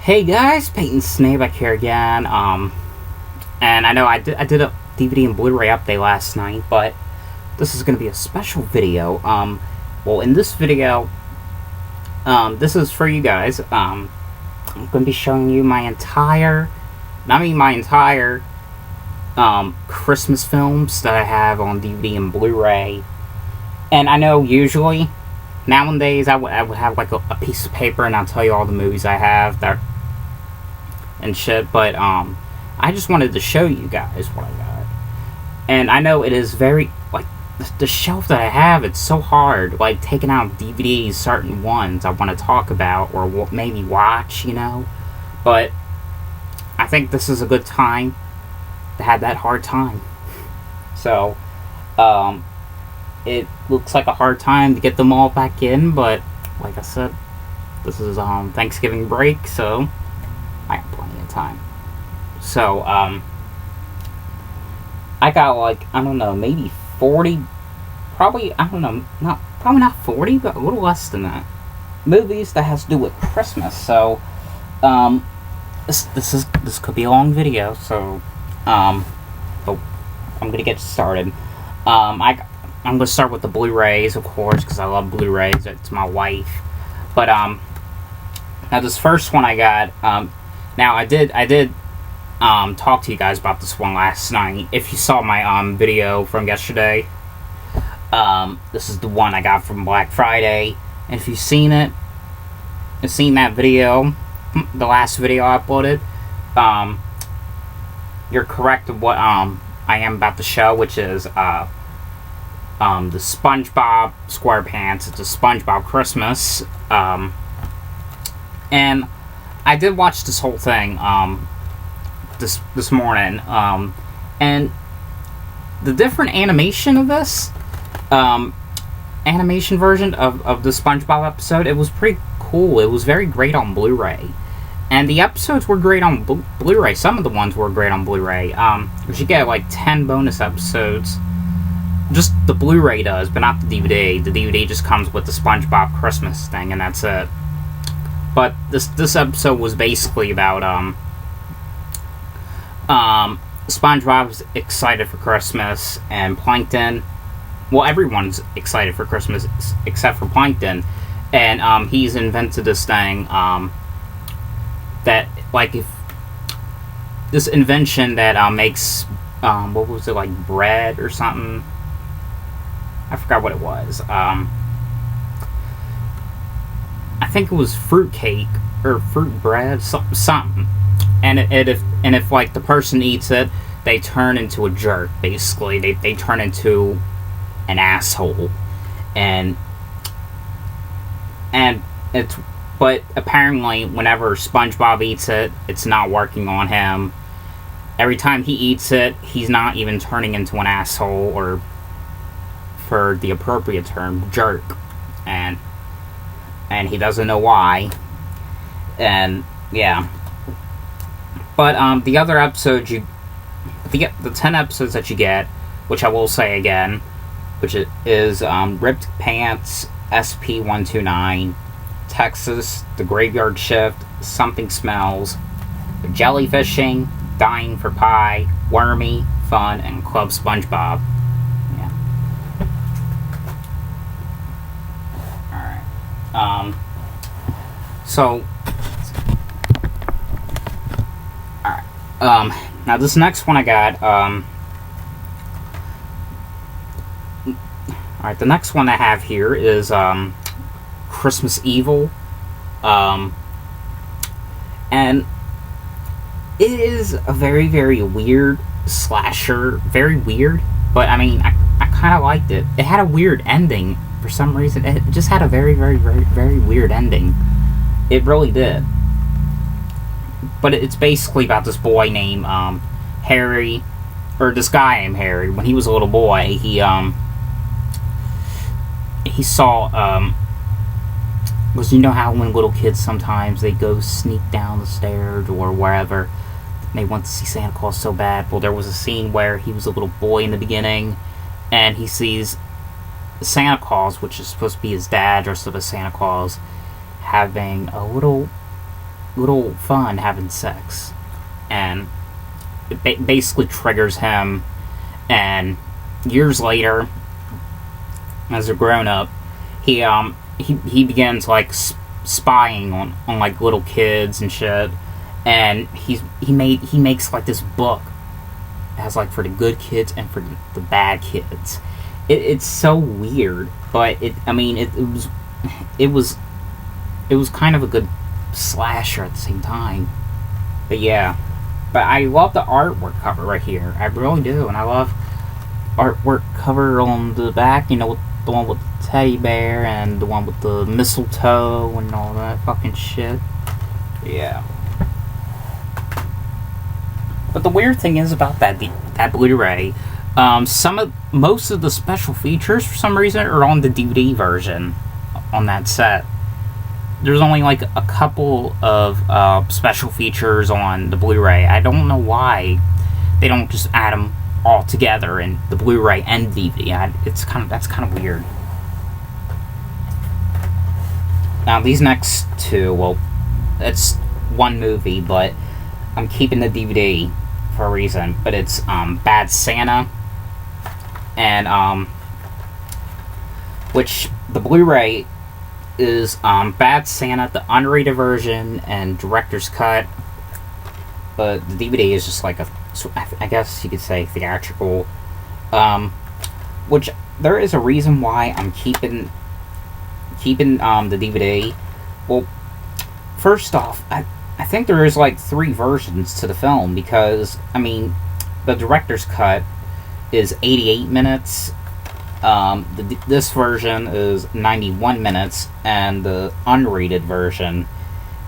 Hey guys, Peyton Snakeback here again. And I know I did a DVD and Blu-ray update last night, but this is going to be a special video. Well, in this video, this is for you guys. I'm going to be showing you my entire, Christmas films that I have on DVD and Blu-ray. And I know usually, nowadays, I would have like a piece of paper and I'll tell you all the movies I have that and shit, but I just wanted to show you guys what I got. And I know it is very, like, the shelf that I have, it's so hard, like, taking out DVDs, certain ones I want to talk about or maybe watch, you know, but I think this is a good time to have that hard time. So, it looks like a hard time to get them all back in, but like I said, this is Thanksgiving break, so I have plenty of time. So I got, like, I don't know, maybe 40, probably, I don't know, probably not 40, but a little less than that, movies that has to do with Christmas. So this could be a long video, so but I'm gonna get started. I'm going to start with the Blu-rays, of course, because I love Blu-rays. It's my wife. But, now this first one I got, now I did talk to you guys about this one last night. If you saw my, video from yesterday, this is the one I got from Black Friday. And if you've seen it, that video, the last video I uploaded, you're correct of what, I am about to show, which is, the SpongeBob SquarePants. It's a SpongeBob Christmas. And I did watch this whole thing this morning. And the different animation of this animation version of the SpongeBob episode, it was pretty cool. It was very great on Blu-ray. And the episodes were great on Blu-ray. Some of the ones were great on Blu-ray. You get like 10 bonus episodes. Just the Blu-ray does, but not the DVD. The DVD just comes with the SpongeBob Christmas thing, and that's it. But this episode was basically about SpongeBob's excited for Christmas, and Plankton. Well, everyone's excited for Christmas except for Plankton, and he's invented this thing that, like, if this invention that makes what was it, like, bread or something. I forgot what it was. I think it was fruit cake or fruit bread, something. And if like the person eats it, they turn into a jerk. Basically, they turn into an asshole. And it's, but apparently whenever SpongeBob eats it, it's not working on him. Every time he eats it, he's not even turning into an asshole, or, for the appropriate term, jerk, and he doesn't know why, and yeah. But the other episodes the 10 episodes that you get, which I will say again, which is Ripped Pants, SP129, Texas, The Graveyard Shift, Something Smells, Jellyfishing, Dying for Pie, Wormy, Fun, and Club SpongeBob. So, alright, now this next one I got, alright, the next one I have here is, Christmas Evil, and it is a very, very weird slasher, very weird, but I mean, I kind of liked it. It had a weird ending. For some reason, it just had a very, very, very, very weird ending. It really did. But it's basically about this boy named Harry, or this guy named Harry. When he was a little boy, he saw, because you know how when little kids sometimes they go sneak down the stairs or wherever, they want to see Santa Claus so bad. Well, there was a scene where he was a little boy in the beginning, and he sees Santa Claus, which is supposed to be his dad dressed up as Santa Claus, having a little little fun having sex, and it basically triggers him. And years later, as a grown up, he begins like spying on like little kids and shit. And he makes like this book. It has like for the good kids and for the bad kids. It's so weird, but it was kind of a good slasher at the same time. But yeah, but I love the artwork cover right here. I really do, and I love artwork cover on the back. You know, the one with the teddy bear and the one with the mistletoe and all that fucking shit. Yeah. But the weird thing is about that Blu-ray, most of the special features for some reason are on the DVD version on that set. There's only like a couple of special features on the Blu-ray. I don't know why they don't just add them all together in the Blu-ray and DVD. That's kind of weird. Now these next two, well, it's one movie, but I'm keeping the DVD for a reason. But it's Bad Santa, and which the Blu-ray is Bad Santa, the unrated version and director's cut, but the DVD is just like I guess you could say theatrical. Which there is a reason why I'm keeping the DVD. Well, first off, I think there is like 3 versions to the film, because I mean the director's cut is 88 minutes. This version is 91 minutes, and the unrated version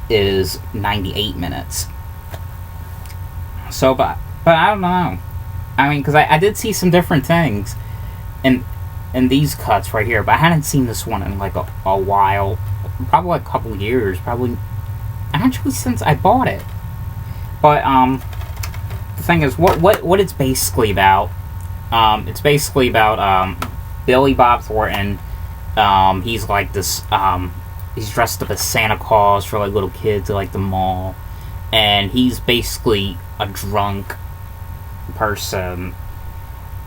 is 98 minutes. So, but I don't know. I mean, because I did see some different things in these cuts right here, but I hadn't seen this one in like a while, probably like a couple of years, probably actually since I bought it. But the thing is, what it's basically about. It's basically about Billy Bob Thornton. He's like this. He's dressed up as Santa Claus for like little kids at like the mall, and he's basically a drunk person.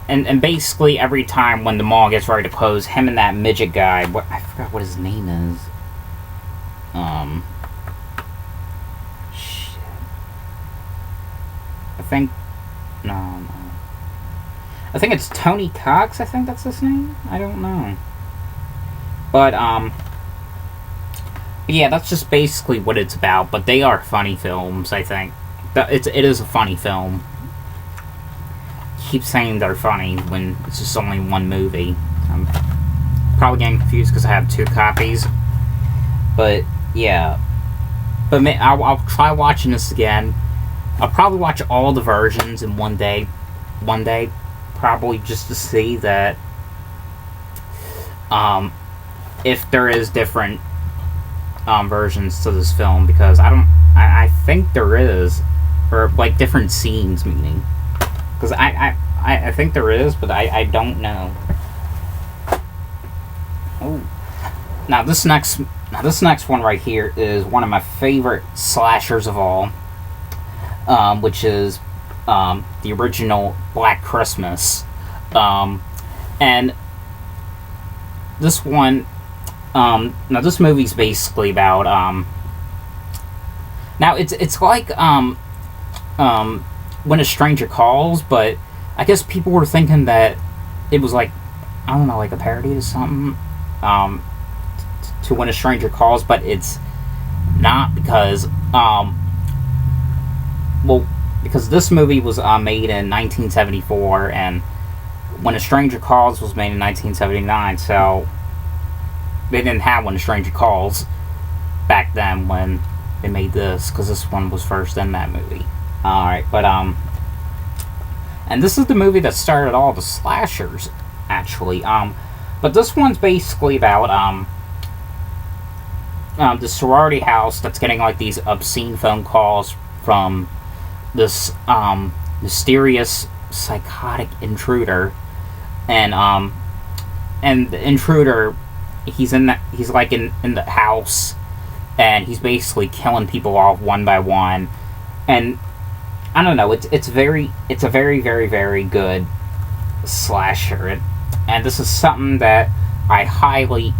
And basically every time when the mall gets ready to close, him and that midget guy, I forgot what his name is. Shit. I think no. I think it's Tony Cox, I think that's his name? I don't know. But, yeah, that's just basically what it's about. But they are funny films, I think. It is a funny film. I keep saying they're funny when it's just only one movie. I'm probably getting confused because I have 2 copies. But, yeah. But I'll try watching this again. I'll probably watch all the versions in one day. Probably just to see that if there is different versions to this film, because I think there is, or like different scenes, meaning, because I think there is, but I don't know. Oh, now this next one right here is one of my favorite slashers of all, which is the original Black Christmas. And this one, now this movie's basically about, now it's like, When a Stranger Calls, but I guess people were thinking that it was like, I don't know, like a parody or something, to When a Stranger Calls, but it's not, because, because this movie was made in 1974, and When a Stranger Calls was made in 1979, so they didn't have When a Stranger Calls back then when they made this, because this one was first in that movie. Alright, but, and this is the movie that started all the slashers, actually. But this one's basically about, the sorority house that's getting, like, these obscene phone calls from this, mysterious, psychotic intruder. And the intruder, he's like in the house, and he's basically killing people off one by one. And I don't know, it's a very very good slasher, and this is something that I highly,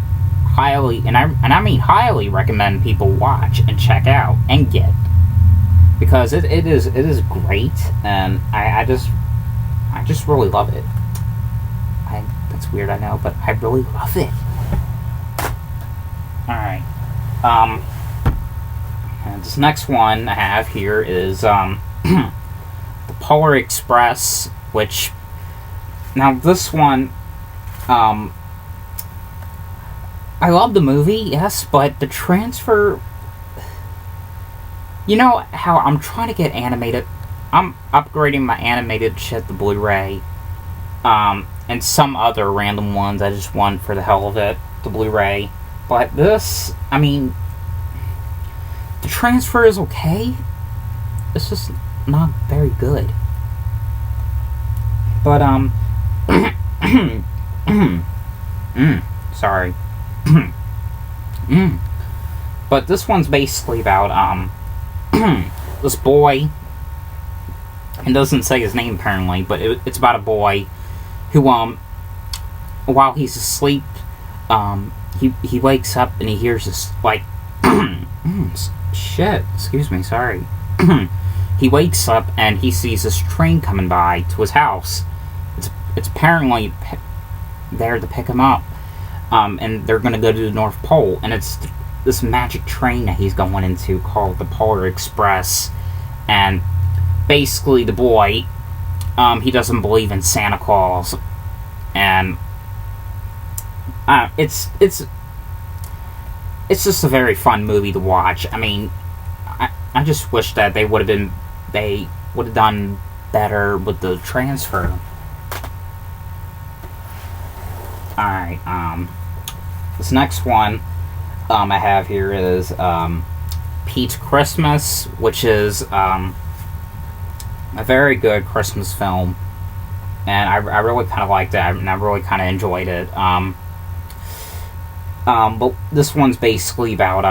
and I mean highly recommend people watch and check out and get, because it is great, and I just really love it. That's weird, I know, but I really love it. Alright. And this next one I have here is the Polar Express, which, now this one, I love the movie, yes, but the transfer, you know how I'm trying to get animated, I'm upgrading my animated shit to Blu-ray, and some other random ones I just want for the hell of it, the Blu-ray. But this, I mean, the transfer is okay. It's just not very good. But, sorry. But this one's basically about, this boy, it doesn't say his name apparently, but it's about a boy who, while he's asleep, he wakes up and he hears this, like, shit, excuse me, sorry. He wakes up and he sees this train coming by to his house. It's apparently there to pick him up, and they're gonna go to the North Pole, and it's this magic train that he's going into called the Polar Express. And basically the boy, he doesn't believe in Santa Claus, and it's just a very fun movie to watch. I mean, I just wish that they would have done better with the transfer. Alright, this next one I have here is Pete's Christmas, which is a very good Christmas film, and I really kind of liked it, and I really kind of enjoyed it. But this one's basically about,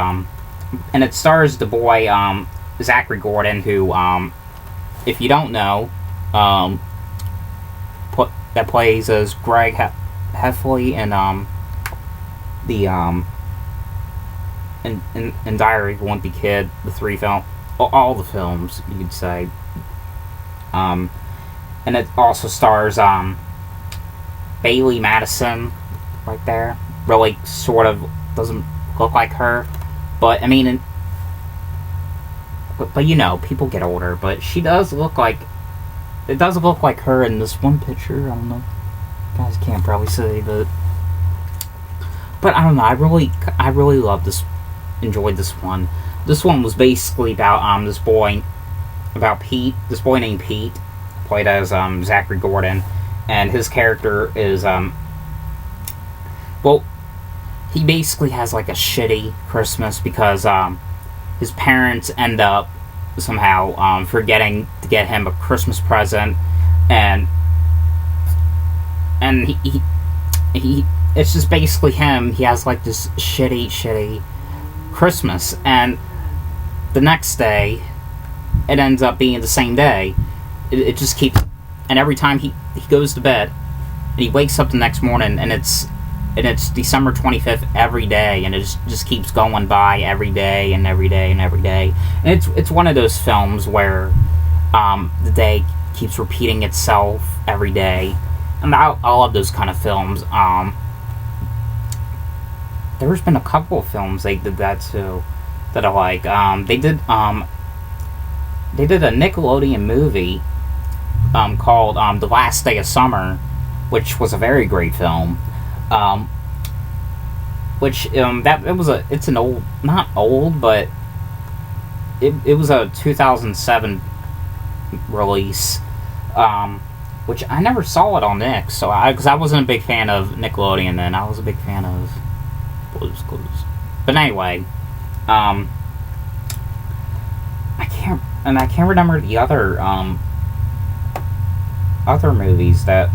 and it stars the boy, Zachary Gordon, who, if you don't know, that plays as Greg Heffley in, in Diary of a Wimpy Kid, the 3 film, all the films, you could say. And it also stars, Bailey Madison, right there. Really sort of doesn't look like her, but I mean, but you know, people get older, but she does look like, it does look like her in this one picture. I don't know, you guys can't probably see, but I don't know, I really love this, enjoyed this one. This one was basically about this boy named Pete, played as Zachary Gordon, and his character is well, he basically has like a shitty Christmas because his parents end up somehow forgetting to get him a Christmas present, and he it's just basically him. He has like this shitty Christmas, and the next day it ends up being the same day. It just keeps, and every time he goes to bed and he wakes up the next morning, and it's December 25th every day, and it just keeps going by every day and every day and every day. And it's one of those films where the day keeps repeating itself every day, and I love those kind of films. There's been a couple of films they did that too that I like. They did a Nickelodeon movie called The Last Day of Summer, which was a very great film. It's an old, not old, but it was a 2007 release, which I never saw it on Nick, so because I wasn't a big fan of Nickelodeon then. I was a big fan of Blue's Clues. But anyway, I can't remember the other movies that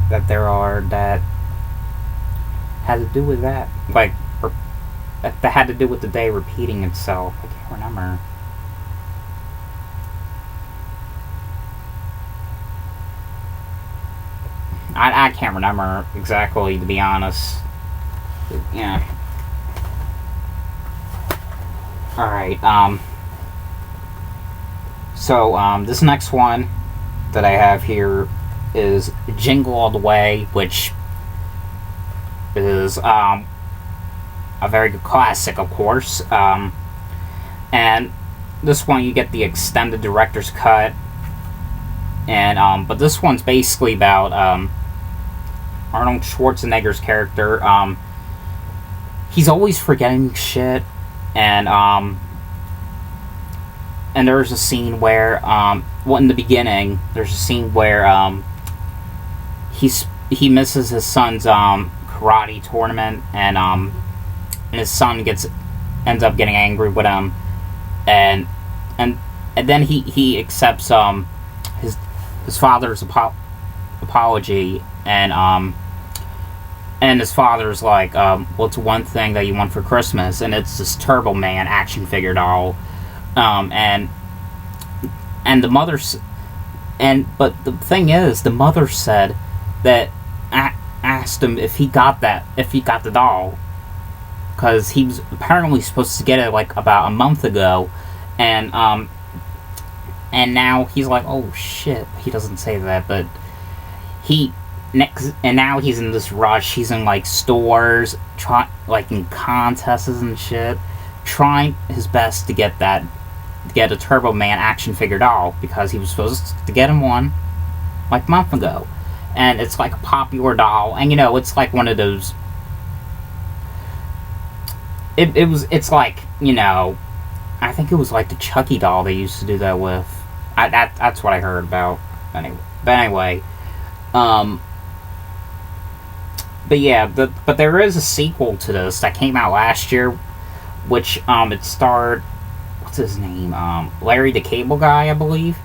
there are that had to do with that, like, that had to do with the day repeating itself. I can't remember. I can't remember exactly, to be honest. Yeah. Alright, so, this next one that I have here is Jingle All the Way, which is, a very good classic, of course. And this one, you get the extended director's cut. And, but this one's basically about, Arnold Schwarzenegger's character. He's always forgetting shit. And there's a scene where, well, in the beginning, there's a scene where, he misses his son's, karate tournament, and his son ends up getting angry with him, and then he accepts, his father's apology, and his father's like, what's one thing that you want for Christmas? And it's this Turbo Man action figure doll. And the mother's... But the thing is, the mother said that... asked him if he got the doll. Because he was apparently supposed to get it, like, about a month ago. And now he's like, oh, shit. He doesn't say that, but... And now he's in this rush. He's in, like, stores, like, in contests and shit, trying his best to get a Turbo Man action figure doll, because he was supposed to get him one, like, a month ago. And it's, like, a popular doll, and, you know, it's, like, one of those... It's, like, you know, I think it was, like, the Chucky doll they used to do that with. That's what I heard about. But anyway, but yeah, but there is a sequel to this that came out last year, which, it starred, what's his name, Larry the Cable Guy, I believe.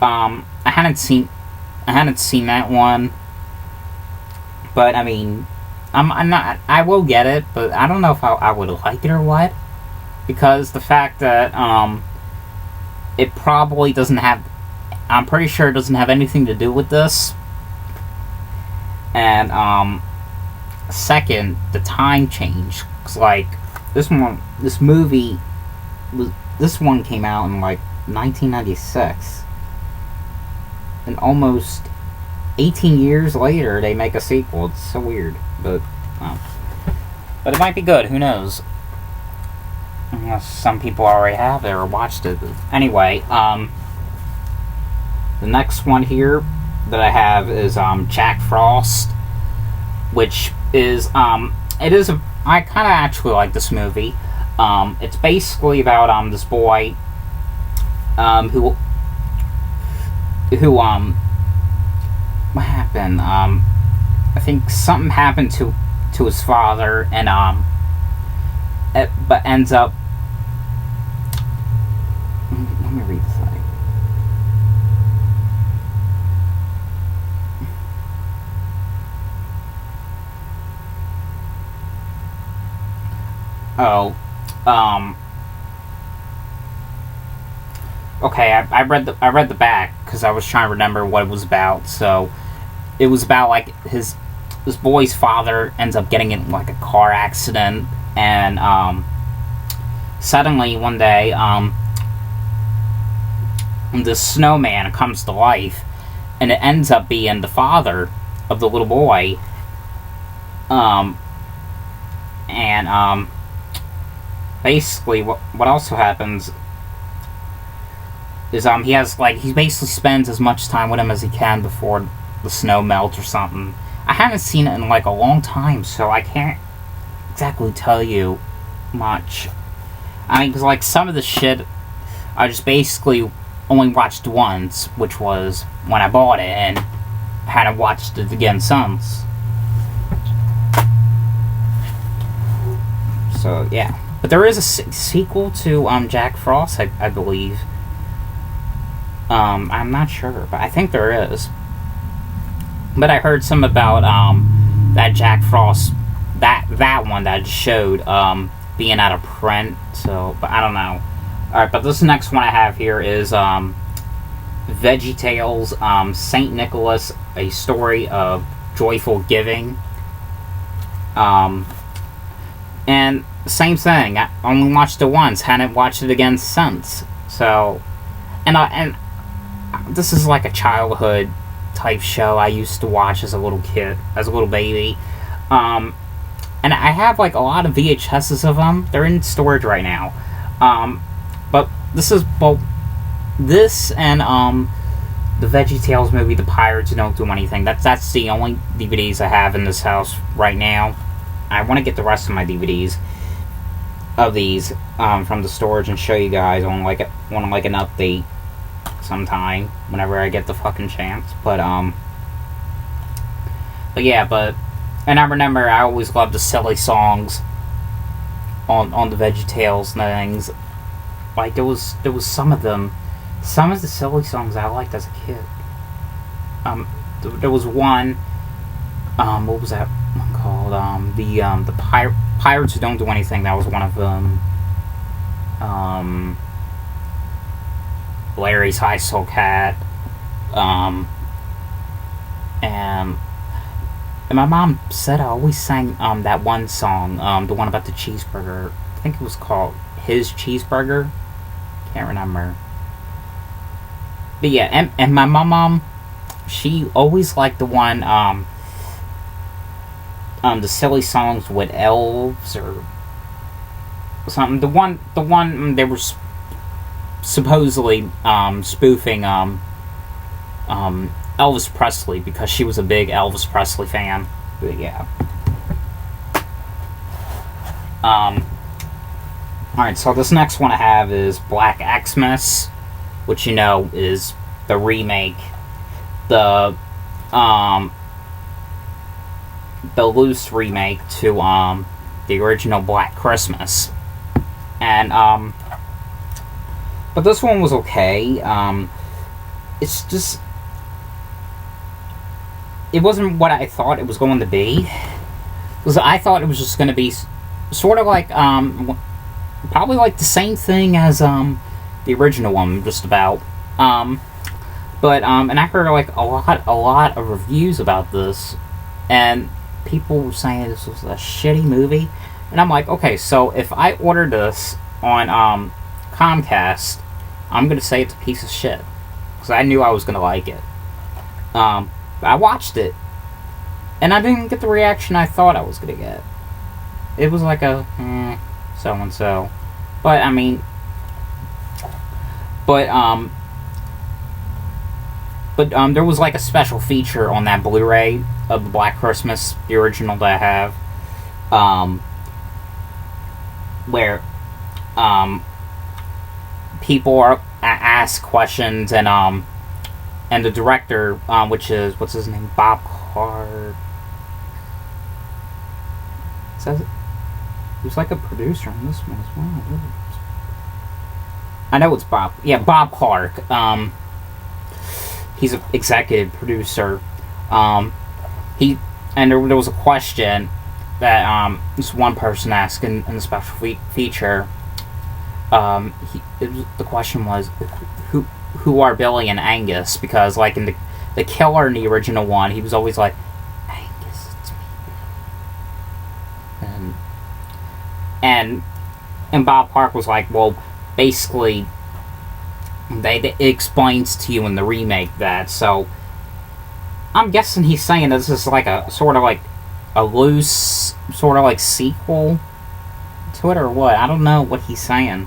I hadn't seen that one, but, I mean, I will get it, but I don't know if I would like it or what, because the fact that, it probably doesn't have, I'm pretty sure it doesn't have anything to do with this, and, second, the time change. Cause, like, this one came out in, like, 1996. And almost 18 years later, they make a sequel. It's so weird. But it might be good. Who knows? Unless some people already have it or watched it. But anyway, the next one here that I have is, Jack Frost, which is, it is I kind of actually like this movie. It's basically about, this boy, who, what happened? I think something happened to his father, and, but ends up, let me read this thing. Oh, okay, I read the back, because I was trying to remember what it was about. So, it was about, like, this boy's father ends up getting in, like, a car accident, and, suddenly, one day, this snowman comes to life, and it ends up being the father of the little boy, and, basically, what also happens is, he basically spends as much time with him as he can before the snow melts or something. I haven't seen it in, like, a long time, so I can't exactly tell you much. I mean, because, like, some of the shit I just basically only watched once, which was when I bought it, and hadn't watched it again since. So, yeah. But there is a sequel to, Jack Frost, I believe. I'm not sure, but I think there is. But I heard some about, that Jack Frost, that one that I just showed, being out of print. So, but I don't know. Alright, but this next one I have here is VeggieTales, Saint Nicholas, A Story of Joyful Giving. And same thing. I only watched it once, hadn't watched it again since. So, and this is like a childhood type show I used to watch as a little kid, as a little baby. And I have like a lot of VHSs of them. They're in storage right now. But this is both this and the VeggieTales movie, The Pirates Who Don't Do Anything. That's the only DVDs I have in this house right now. I want to get the rest of my DVDs of these from the storage and show you guys on like an update sometime whenever I get the fucking chance. But yeah, and I remember I always loved the silly songs on the VeggieTales things. Like there was some of them, some of the silly songs I liked as a kid. There was one. What was that one called? The Pirates Who Don't Do Anything. That was one of them. Larry's High Soul Cat. And my mom said I always sang that one song, the one about the cheeseburger. I think it was called His Cheeseburger. Can't remember. But yeah, and my mom, she always liked the one, the silly songs with elves or something. The one they were supposedly spoofing Elvis Presley, because she was a big Elvis Presley fan. But yeah. Alright, so this next one I have is Black Xmas, which you know is the remake. The loose remake to the original Black Christmas. And but this one was okay. It's just, it wasn't what I thought it was going to be. Because I thought it was just going to be sort of like probably like the same thing as the original one, just about. But and I heard like a lot of reviews about this, and people were saying this was a shitty movie. And I'm like, okay, so if I order this on Comcast, I'm gonna say it's a piece of shit, because I knew I was gonna like it. I watched it, and I didn't get the reaction I thought I was gonna get. It was like a so and so, but I mean, but there was like a special feature on that Blu-ray of the Black Christmas, the original that I have, where people are ask questions, and the director, which is, what's his name, Bob Clark. Says it. He was like a producer on this one as well. I know it's Bob. Yeah, Bob Clark. He's an executive producer. And there was a question that this one person asked in the special feature. The question was, who are Billy and Angus? Because like in the killer in the original one, he was always like, Angus, it's me. And Bob Clark was like, well, basically, it explains to you in the remake that. So I'm guessing he's saying this is like a sort of like a loose sort of like sequel to it, or what? I don't know what he's saying.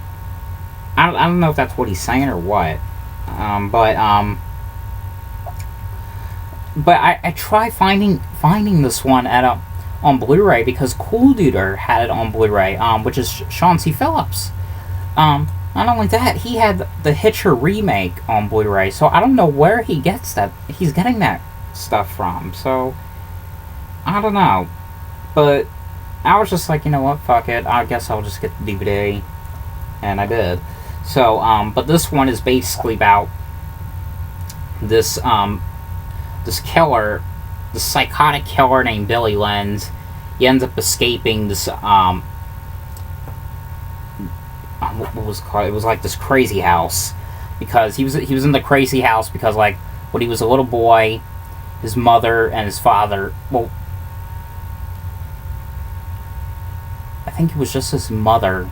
I don't know if that's what he's saying or what. But I tried finding this one on Blu-ray, because Cool Duder had it on Blu-ray, which is Sean C. Phillips. Not only that, he had the Hitcher remake on Blu-ray, so I don't know where he's getting that stuff from. So I don't know, but I was just like, you know what, fuck it, I guess I'll just get the DVD, and I did. So but this one is basically about this killer, this psychotic killer named Billy Lenz. He ends up escaping this what was it called? It was like this crazy house, because he was in the crazy house because, like, when he was a little boy, his mother and his father, well, I think it was just his mother.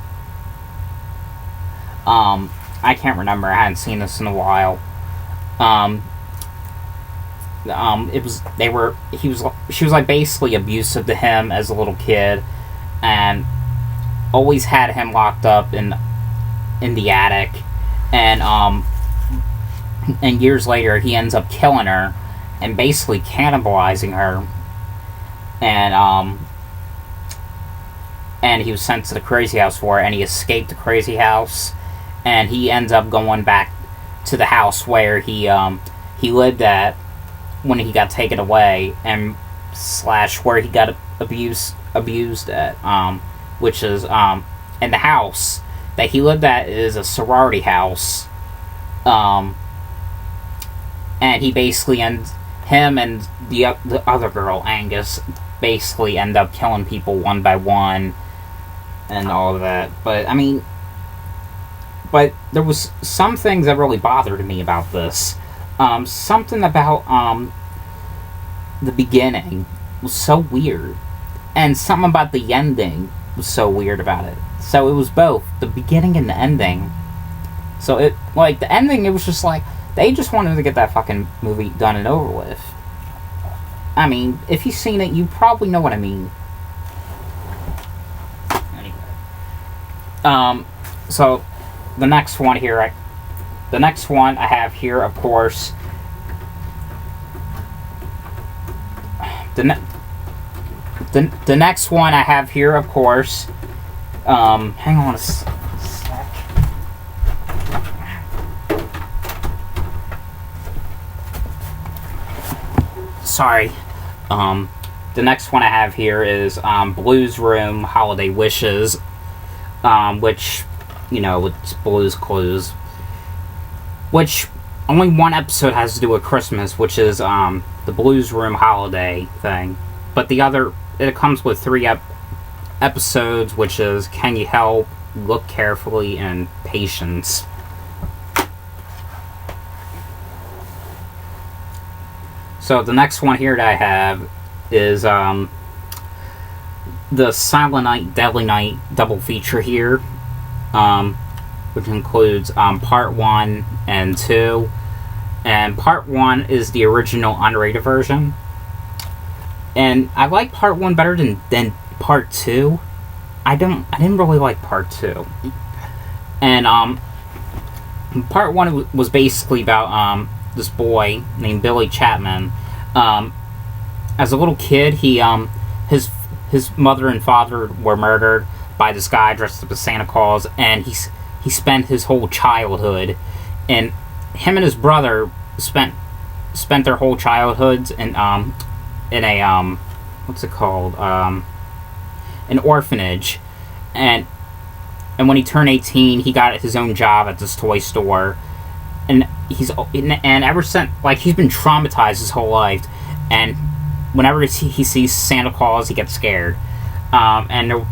I can't remember. I hadn't seen this in a while. She was like basically abusive to him as a little kid, and always had him locked up in the attic, and years later he ends up killing her and basically cannibalizing her, and he was sent to the crazy house for it, and he escaped the crazy house, and he ends up going back to the house where he lived at when he got taken away, and / where he got abused at, which is, and the house that he lived at is a sorority house, and he basically him and the other girl, Angus, basically end up killing people one by one, and all of that. But, I mean, but there was some things that really bothered me about this. Something about, the beginning was so weird, and something about the ending was so weird about it. So it was both the beginning and the ending. So it, like, the ending, it was just like, they just wanted to get that fucking movie done and over with. I mean, if you've seen it, you probably know what I mean. Anyway. So, the next one I have here, of course, the next one I have here, of course, hang on a sec. Sorry. The next one I have here is Blues Room Holiday Wishes, which, you know, it's Blue's Clues, which only one episode has to do with Christmas, which is the Blues Room Holiday thing. But the other, it comes with 3 episodes, which is Can You Help, Look Carefully, and Patience. So the next one here that I have is the Silent Night, Deadly Night double feature here, which includes Part 1 and 2. And Part 1 is the original unrated version. And I like Part 1 better than Part 2. I didn't really like Part 2. And Part 1 was basically about this boy named Billy Chapman. As a little kid, his mother and father were murdered by this guy dressed up as Santa Claus, and he spent his whole childhood, and him and his brother spent their whole childhoods in a what's it called, an orphanage, and when he turned 18, he got his own job at this toy store. And ever since, like, he's been traumatized his whole life, and whenever he sees Santa Claus, he gets scared. And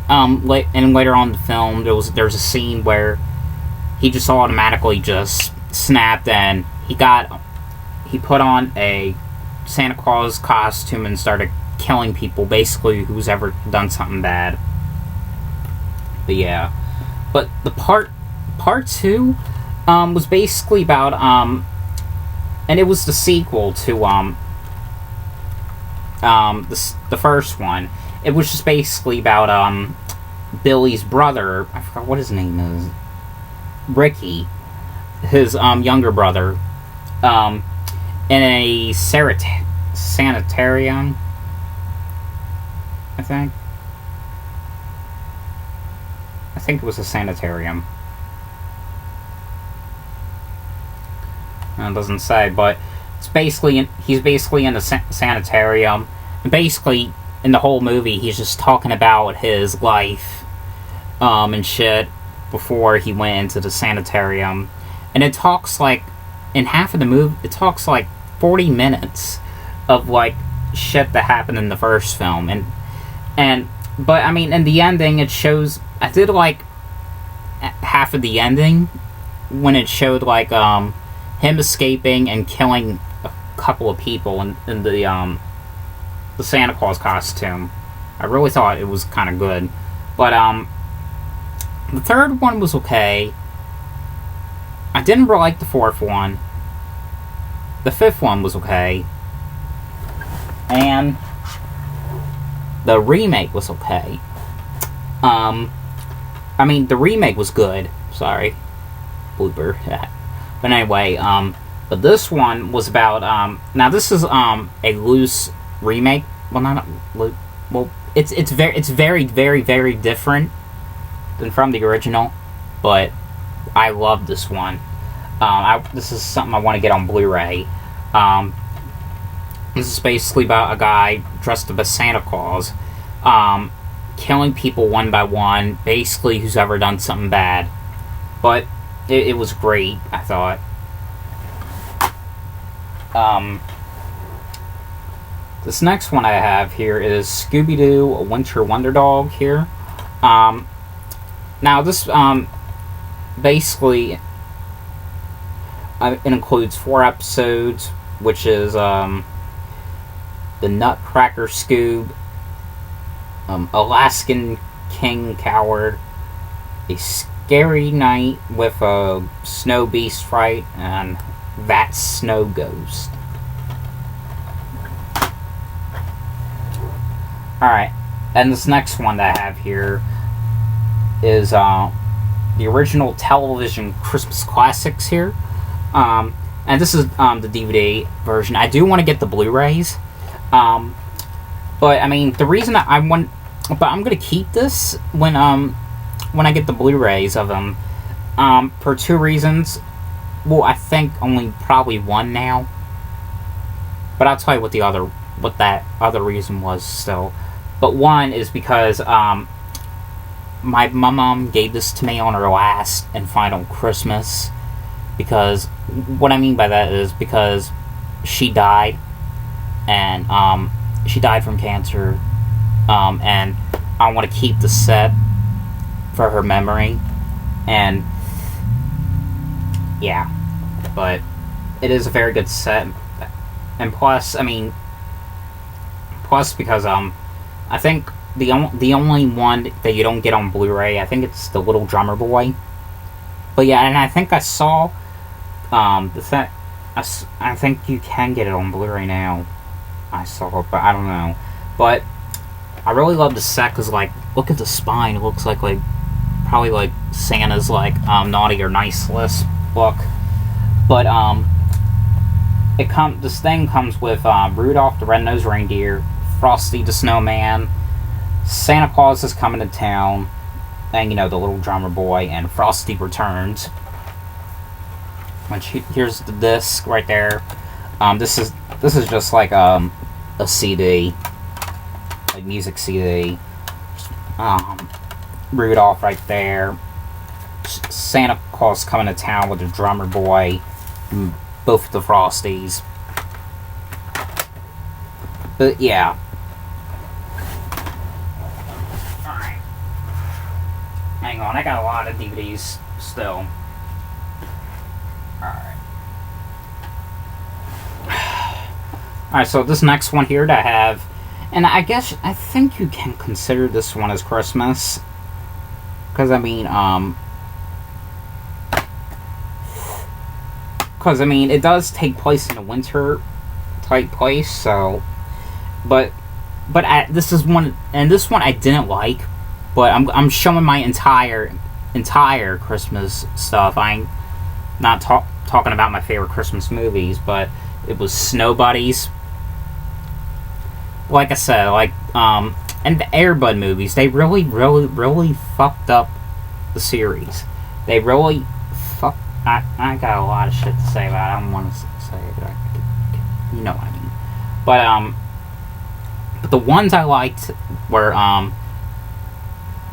later on in the film, there's a scene where he just automatically just snapped, and he put on a Santa Claus costume and started killing people, basically, who's ever done something bad. But yeah, but the Part 2 was basically about, and it was the sequel to the first one. It was just basically about Billy's brother, I forgot what his name is, Ricky, his younger brother, in a sanitarium, I think it was a sanitarium. It doesn't say, but he's basically in the sanitarium, and basically in the whole movie he's just talking about his life and shit before he went into the sanitarium, and it talks like, in half of the movie, it talks like 40 minutes of like shit that happened in the first film, and But I mean, in the ending, it shows. I did like half of the ending when it showed like him escaping and killing a couple of people in the Santa Claus costume. I really thought it was kind of good, but the third one was okay. I didn't really like the fourth one. The fifth one was okay, and the remake was okay. I mean, the remake was good. Sorry, blooper. But anyway, but this one was about now this is a loose remake. Well, not a, well, it's very very different than from the original, but I love this one. This is something I want to get on Blu-ray. This is basically about a guy dressed up as Santa Claus, killing people one by one, basically who's ever done something bad. But it was great, I thought. This next one I have here is Scooby-Doo Winter Wonderdog here. Now this basically it includes 4 episodes, which is the Nutcracker Scoob, Alaskan King Coward, A Scary Night with a Snow Beast Fright, and That Snow Ghost. Alright, and this next one that I have here is the original television Christmas classics here. And this is the DVD version. I do want to get the Blu-rays. But I mean, the reason I want, but I'm gonna keep this when I get the Blu-rays of them, for 2 reasons. Well, I think only probably one now. But I'll tell you what that other reason was still. But one is because my mom gave this to me on her last and final Christmas. Because what I mean by that is because she died, and she died from cancer, and I want to keep the set for her memory, and yeah, but it is a very good set, and plus, I mean, because I think the only one that you don't get on Blu-ray, I think it's the Little Drummer Boy. But yeah, and I think I saw the set. I think you can get it on Blu-ray now. I saw it, but I don't know. But I really love the set because, like, look at the spine. It looks like probably like Santa's like naughty or nice list book. But this thing comes with Rudolph the Red-Nosed Reindeer, Frosty the Snowman, Santa Claus is Coming to Town, and the Little Drummer Boy, and Frosty Returns. Which here's the disc right there. This is just like a CD, like music CD. Rudolph right there. Santa Claus Coming to Town with the Drummer Boy, and both the Frosties. But yeah. Alright. Hang on, I got a lot of DVDs still. Alright, so this next one here that I have, and I think you can consider this one as Christmas. Because, I mean, it does take place in a winter type place, so, but this is one, and this one I didn't like, but I'm showing my entire Christmas stuff. I'm not talking about my favorite Christmas movies, but it was Snow Buddies. Like I said, and the Air Bud movies, they really fucked up the series. They really I got a lot of shit to say about it. I don't want to say it, but you know what I mean. But the ones I liked were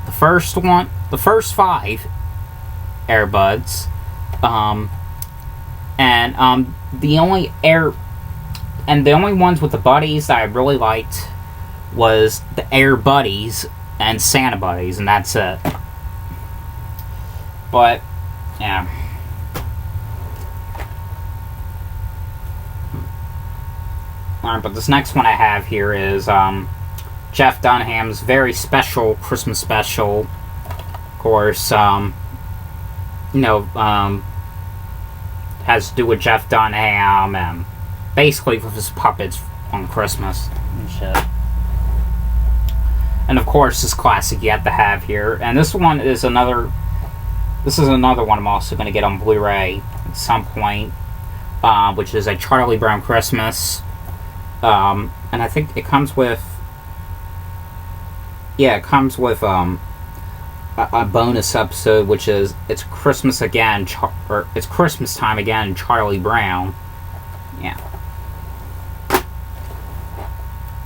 the first 5 Air Buds, and the only ones with the buddies that I really liked was the Air Buddies, and Santa buddies, and that's it. But yeah. Alright, but this next one I have here is Jeff Dunham's very special Christmas special. Of course, you know, has to do with Jeff Dunham and basically with his puppets on Christmas and shit. And of course, this classic you have to have here. And this one is another. This is another one I'm also going to get on Blu-ray at some point, which is a Charlie Brown Christmas. And I think it comes with. Yeah, it comes with a bonus episode, which is It's Christmas Again, or It's Christmas Time Again, Charlie Brown. Yeah.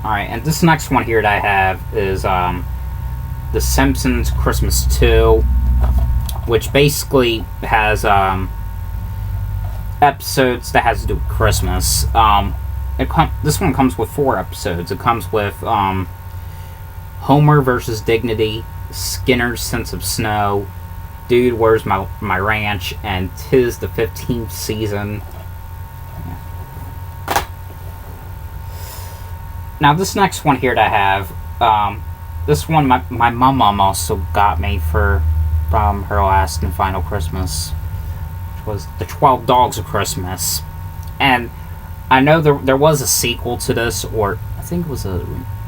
Alright, and this next one here that I have is The Simpsons Christmas 2, which basically has episodes that has to do with Christmas. This one comes with 4 episodes. It comes with Homer versus Dignity, Skinner's Sense of Snow, Dude, Where's My Ranch, and 'Tis the 15th Season. Yeah. Now this next one here that I have, this one my mom also got me from her last and final Christmas, which was The 12 Dogs of Christmas. And I know there was a sequel to this, or I think it was it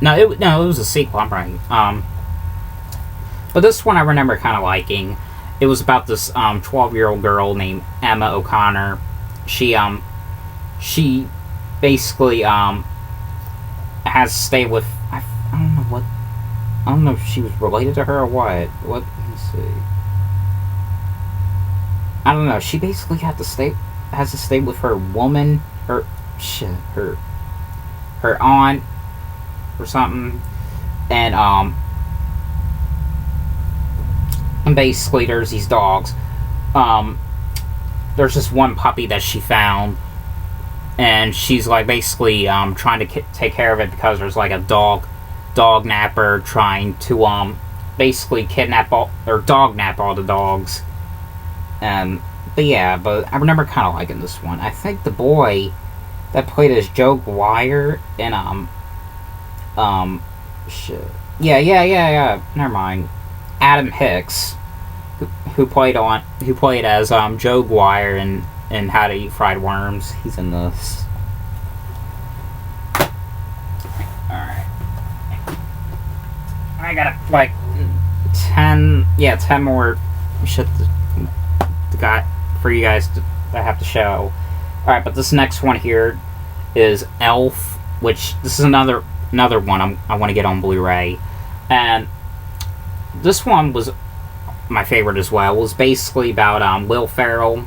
was a sequel, I'm right. But this one I remember kind of liking. It was about this 12-year-old girl named Emma O'Connor. She basically has to stay with I don't know if she was related to her or what. Let me see. I don't know. She basically has to stay with her woman, her aunt or something, and basically there's these dogs. There's just one puppy that she found, and she's like basically trying to take care of it because there's like a dog napper trying to basically dog nap all the dogs. But I remember kind of liking this one. I think the boy that played as Joe Dwyer in never mind. Adam Hicks, who played as Joe Dwyer in How to Eat Fried Worms. He's in this. Alright. I got like 10 more shit got for you guys I have to show. Alright, but this next one here is Elf, which this is another one I want to get on Blu-ray. And this one was my favorite as well. It was basically about Will Ferrell.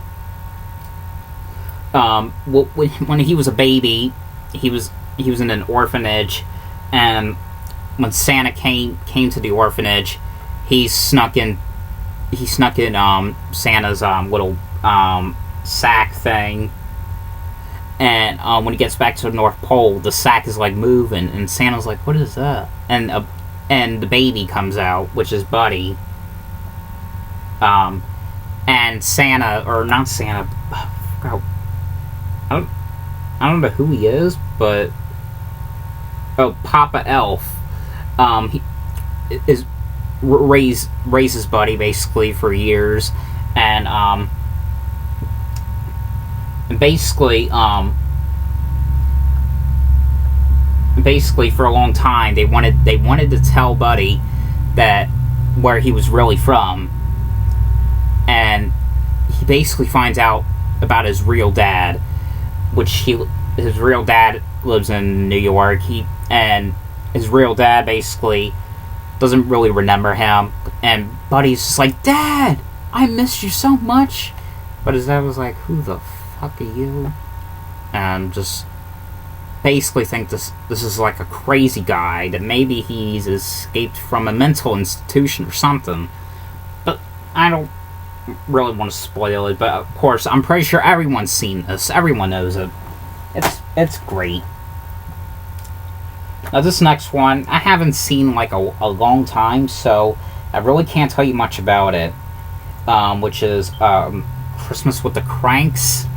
When he was a baby, he was in an orphanage, and when Santa came to the orphanage, he snuck in Santa's little sack thing. And when he gets back to the North Pole, the sack is like moving, and Santa's like, "What is that?" And the baby comes out, which is Buddy. And Santa, or not Santa, I don't know who he is, but Papa Elf, he raises Buddy basically for years, and basically for a long time they wanted to tell Buddy that where he was really from, and he basically finds out about his real dad, his real dad lives in New York. And his real dad basically doesn't really remember him, and Buddy's just like, "Dad, I miss you so much," but his dad was like, "Who the fuck are you?" And just basically think this is like a crazy guy, that maybe he's escaped from a mental institution or something. But I don't really want to spoil it, but of course I'm pretty sure everyone's seen this, everyone knows it. It's great. Now this next one, I haven't seen like a long time, so I really can't tell you much about it. Which is Christmas with the KRANKS.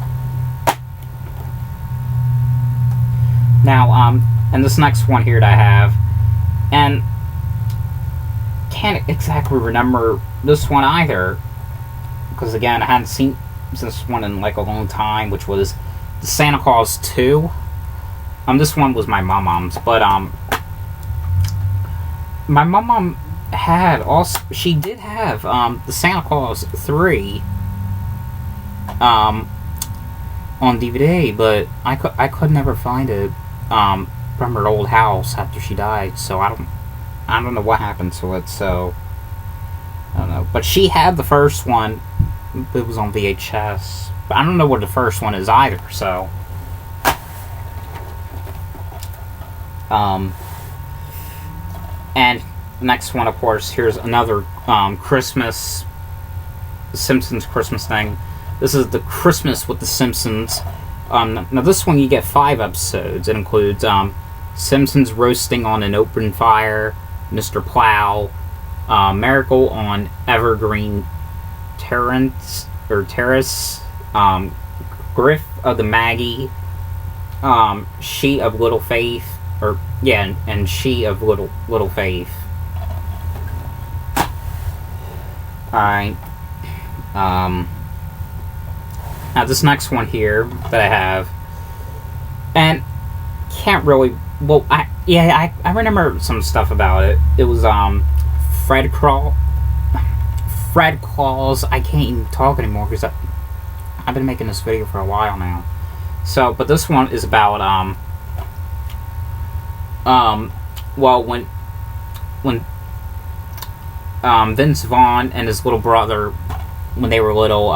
Now, and this next one here that I have, and can't exactly remember this one either, because again, I hadn't seen this one in like a long time, which was the Santa Claus 2. This one was my mom's, but my mom had also, she did have the Santa Claus 3 on DVD, but I could never find it from her old house after she died, so I don't know what happened to it, so I don't know. But she had the first one. It was on VHS, but I don't know what the first one is either, so and next one, of course, here's another Christmas, Simpsons Christmas thing. This is the Christmas with the Simpsons. Now this one you get 5 episodes. It includes Simpsons roasting on an open fire, Mr. Plow, Miracle on Evergreen Terrace, Griff of the Maggie, She of Little Faith, and She of Little Faith. Alright. Now this next one here that I have, and can't really, well, I remember some stuff about it. It was Fred Claus. I can't even talk anymore because I've been making this video for a while now. So, but this one is about well, when Vince Vaughn and his little brother, when they were little,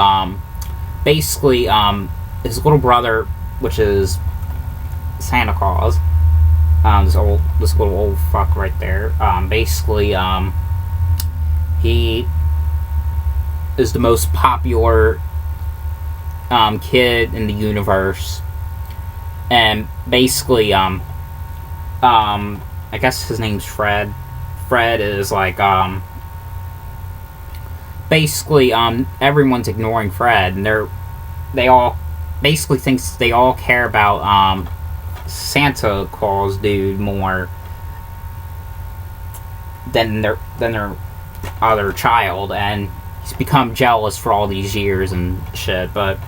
basically, his little brother, which is Santa Claus, this little old fuck right there, basically, he is the most popular kid in the universe, and basically, I guess his name's Fred. Fred is like, basically, everyone's ignoring Fred, and they all basically thinks they all care about Santa Claus dude more than their other child, and he's become jealous for all these years and shit. But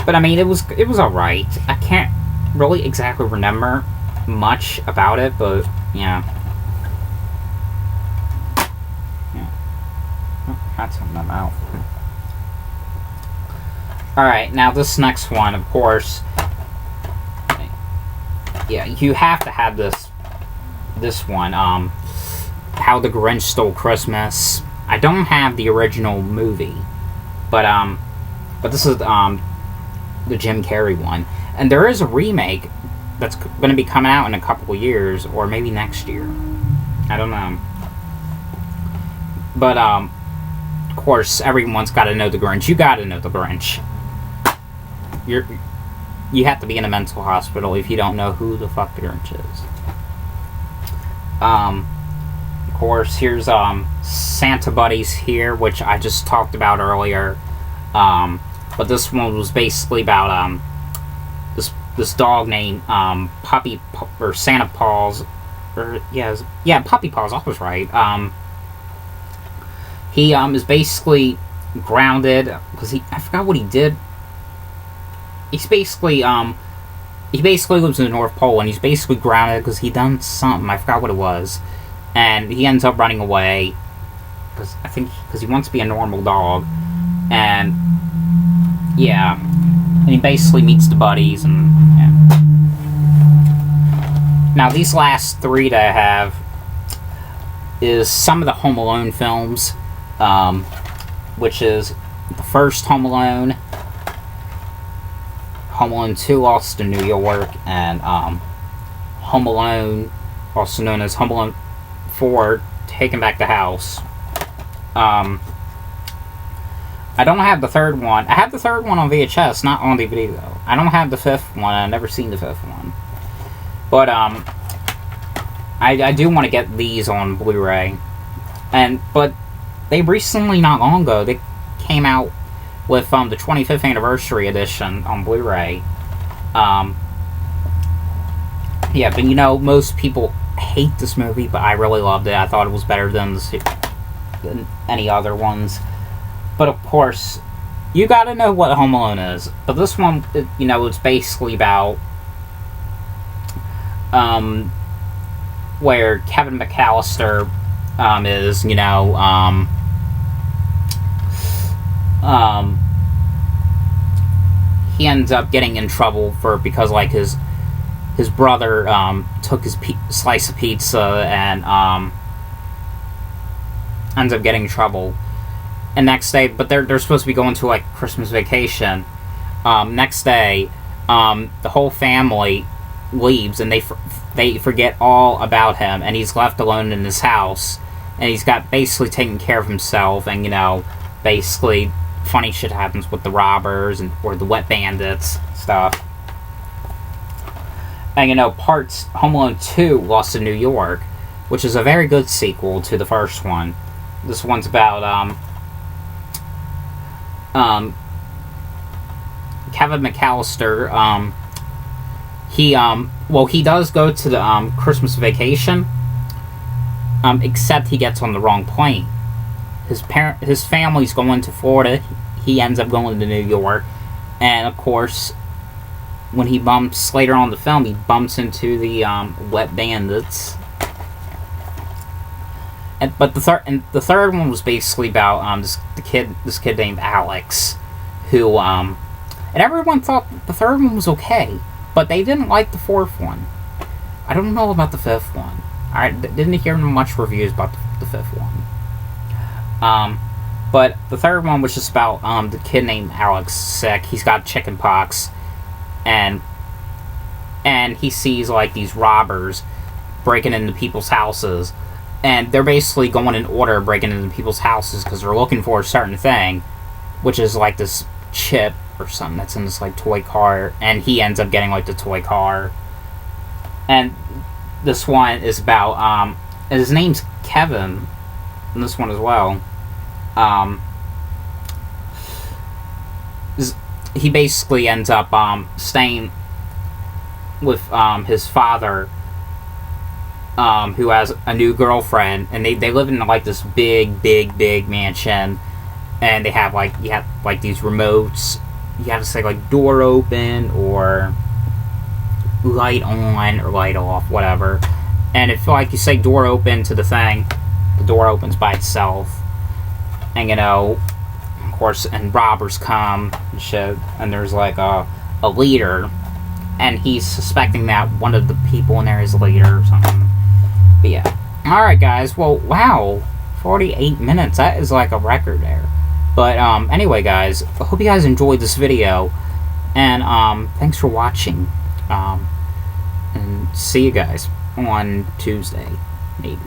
I mean, it was alright. I can't really exactly remember much about it, but yeah. That's in my mouth. Alright, now this next one, of course, yeah, you have to have this one, How the Grinch Stole Christmas. I don't have the original movie, but this is the Jim Carrey one, and there is a remake that's going to be coming out in a couple of years, or maybe next year. I don't know. But of course, everyone's got to know the Grinch. You got to know the Grinch. You have to be in a mental hospital if you don't know who the fuck the Grinch is. Of course, here's Santa Buddies here, which I just talked about earlier. But this one was basically about this dog named Puppy or Santa Paws, or Puppy Paws. I was right. He is basically grounded because I forgot what he did. He's basically he lives in the North Pole, and he's basically grounded because he done something. I forgot what it was, and he ends up running away because he wants to be a normal dog, and yeah, and he basically meets the buddies, and yeah. Now these last 3 that I have is some of the Home Alone films, which is the first Home Alone, Home Alone 2, Lost in New York, and Home Alone, also known as Home Alone 4, Taking Back the House. I don't have the third one. I have the third one on VHS, not on DVD though. I don't have the 5th one. I've never seen the 5th one. But I do want to get these on Blu-ray. But they recently, not long ago, they came out with the 25th anniversary edition on Blu-ray. Yeah, but you know, most people hate this movie, but I really loved it. I thought it was better than any other ones. But of course, you gotta know what Home Alone is. But this one, you know, it's basically about where Kevin McAllister is, you know, he ends up getting in trouble because like his brother took his slice of pizza and ends up getting in trouble. And next day, but they're supposed to be going to like Christmas vacation. Next day, the whole family leaves and they forget all about him, and he's left alone in his house, and he's got basically taken care of himself, and you know, basically funny shit happens with the robbers or the wet bandits stuff. And you know, Home Alone 2, Lost in New York, which is a very good sequel to the first one. This one's about Kevin McAllister. He does go to the Christmas vacation, except he gets on the wrong plane. His family's going to Florida. He ends up going to New York, and of course, when he bumps later on in the film, he bumps into the wet bandits. But the third one was basically about this kid named Alex, who and everyone thought the third one was okay, but they didn't like the fourth one. I don't know about the fifth one. I didn't hear much reviews about the fifth one. But the third one was just about the kid named Alex sick. He's got chicken pox, and he sees like these robbers breaking into people's houses, and they're basically going in order breaking into people's houses because they're looking for a certain thing, which is like this chip or something that's in this like toy car, and he ends up getting like the toy car. And this one is about and his name's Kevin in this one as well. He basically ends up staying with his father, who has a new girlfriend, and they live in like this big mansion, and they have like, you have like these remotes. You have to say like door open or light on or light off, whatever. And if like you say door open to the thing, the door opens by itself. And you know, of course, and robbers come and shit, and there's like a leader, and he's suspecting that one of the people in there is a leader or something. But yeah. Alright guys, well, wow, 48 minutes, that is like a record there. But anyway guys, I hope you guys enjoyed this video, and thanks for watching, and see you guys on Tuesday, maybe.